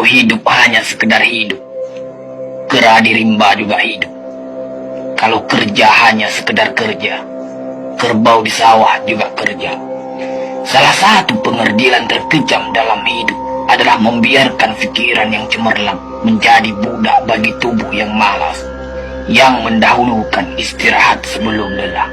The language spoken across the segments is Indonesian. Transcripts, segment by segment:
Kalau hidup hanya sekedar hidup, kera di rimba juga hidup. Kalau kerja hanya sekedar kerja, kerbau di sawah juga kerja. Salah satu pengerdilan terkejam dalam hidup adalah membiarkan pikiran yang cemerlang menjadi budak bagi tubuh yang malas, yang mendahulukan istirahat sebelum lelah.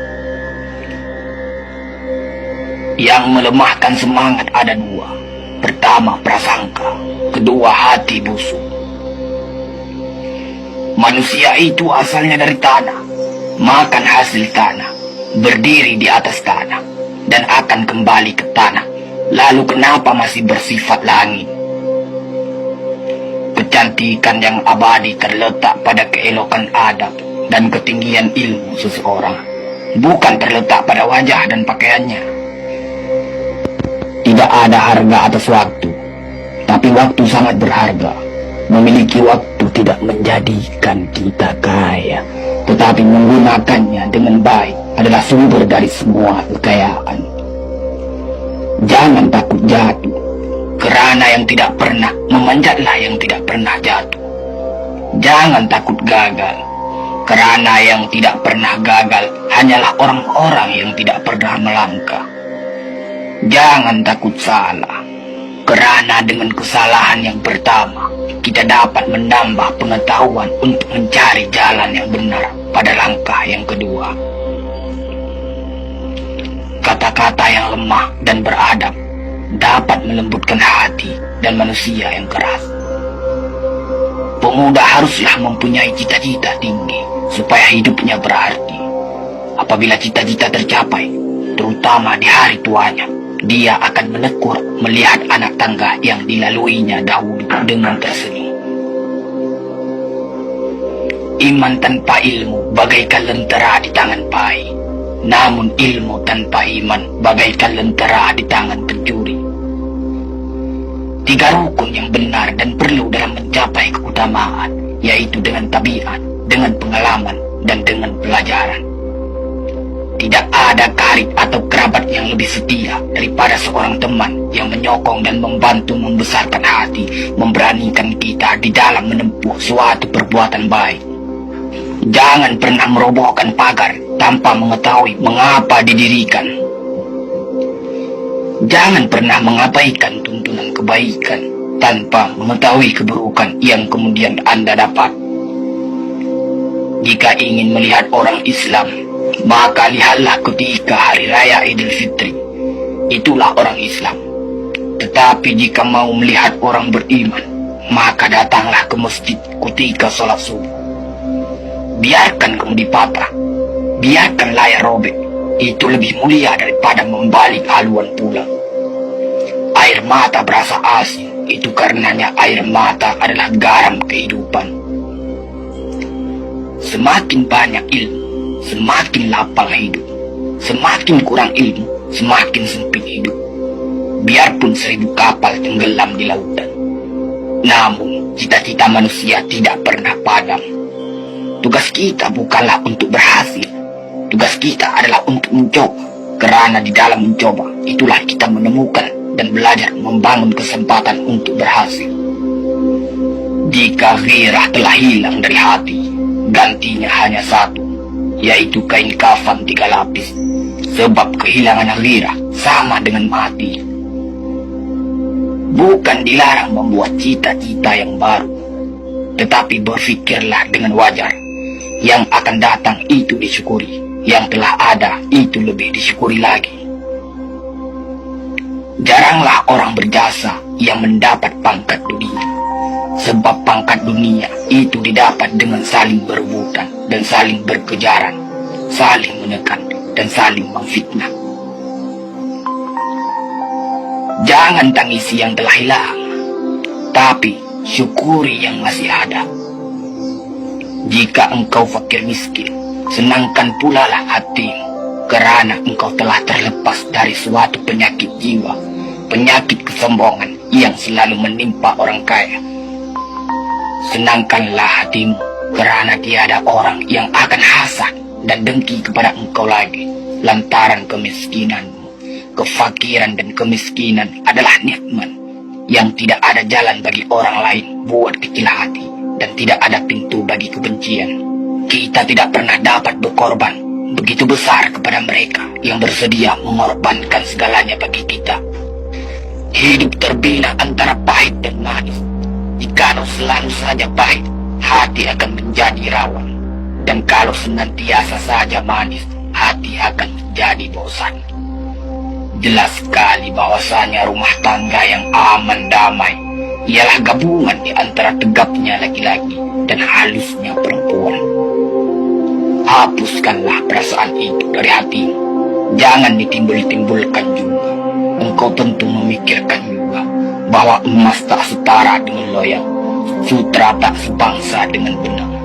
Yang melemahkan semangat ada dua. Pertama, prasangka. Kedua, hati busuk. Manusia itu asalnya dari tanah, makan hasil tanah, berdiri di atas tanah, dan akan kembali ke tanah. Lalu kenapa masih bersifat langit? Kecantikan yang abadi terletak pada keelokan adab dan ketinggian ilmu seseorang, bukan terletak pada wajah dan pakaiannya. Tidak ada harga atas waktu, tapi waktu sangat berharga. Memiliki waktu tidak menjadikan kita kaya, tetapi menggunakannya dengan baik adalah sumber dari semua kekayaan. Jangan takut jatuh, kerana yang tidak pernah memanjatlah yang tidak pernah jatuh. Jangan takut gagal, kerana yang tidak pernah gagal hanyalah orang-orang yang tidak pernah melangkah. Jangan takut salah, kerana dengan kesalahan yang pertama kita dapat menambah pengetahuan untuk mencari jalan yang benar pada langkah yang kedua. Kata-kata yang lemah dan beradab dapat melembutkan hati dan manusia yang keras. Pemuda haruslah mempunyai cita-cita tinggi supaya hidupnya berarti. Apabila cita-cita tercapai, terutama di hari tuanya, dia akan menekur melihat anak tangga yang dilaluinya dahulu dengan tersenyum. Iman tanpa ilmu bagaikan lentera di tangan pai, namun ilmu tanpa iman bagaikan lentera di tangan pencuri. Tiga rukun yang benar dan perlu dalam mencapai keutamaan, yaitu dengan tabiat, dengan pengalaman, dan dengan pelajaran. Tidak ada karib atau kerabat yang lebih setia daripada seorang teman yang menyokong dan membantu membesarkan hati, memberanikan kita di dalam menempuh suatu perbuatan baik. Jangan pernah merobohkan pagar tanpa mengetahui mengapa didirikan. Jangan pernah mengabaikan tuntunan kebaikan tanpa mengetahui keburukan yang kemudian Anda dapat. Jika ingin melihat orang Islam, maka lihatlah ketika hari raya Idul Fitri. Itulah orang Islam. Tetapi jika mau melihat orang beriman, maka datanglah ke masjid ketika sholat subuh. Biarkan kemudi patah, biarkan layar robek, itu lebih mulia daripada membalik haluan pulang. Air mata berasa asin, itu karenanya air mata adalah garam kehidupan. Semakin banyak ilmu, semakin lapang hidup. Semakin kurang ilmu, semakin sempit hidup. Biarpun 1000 kapal tenggelam di lautan, namun cita-cita manusia tidak pernah padam. Tugas kita bukanlah untuk berhasil, tugas kita adalah untuk mencoba. Kerana di dalam mencoba, itulah kita menemukan dan belajar membangun kesempatan untuk berhasil. Jika ghirah telah hilang dari hati, gantinya hanya satu, yaitu kain kafan 3 lapis. Sebab kehilangan ghirah sama dengan mati. Bukan dilarang membuat cita-cita yang baru, tetapi berfikirlah dengan wajar. Yang akan datang itu disyukuri, yang telah ada itu lebih disyukuri lagi. Jaranglah orang berjasa yang mendapat pangkat dunia, sebab pangkat dunia itu didapat dengan saling berebutan dan saling berkejaran, saling menekan dan saling memfitnah. Jangan tangisi yang telah hilang, tapi syukuri yang masih ada. Jika engkau fakir miskin, senangkan pula lah hatimu, kerana engkau telah terlepas dari suatu penyakit jiwa, penyakit kesombongan yang selalu menimpa orang kaya. Senangkanlah hatimu, kerana tiada orang yang akan hasad dan dengki kepada engkau lagi, lantaran kemiskinanmu. Kefakiran dan kemiskinan adalah nikmat yang tidak ada jalan bagi orang lain buat kecil hati, dan tidak ada pintu bagi kebencian. Kita tidak pernah dapat berkorban begitu besar kepada mereka yang bersedia mengorbankan segalanya bagi kita. Hidup terbina antara pahit dan manis. Jikalau selalu saja pahit, hati akan menjadi rawan. Dan kalau senantiasa saja manis, hati akan menjadi bosan. Jelas sekali bahwasanya rumah tangga yang aman damai ialah gabungan di antara tegapnya laki-laki dan halusnya perempuan. Hapuskanlah perasaan itu dari hatimu. Jangan ditimbul-timbulkan juga. Engkau tentu memikirkan juga bahwa emas tak setara dengan loyang, sutra tak sebangsa dengan benang.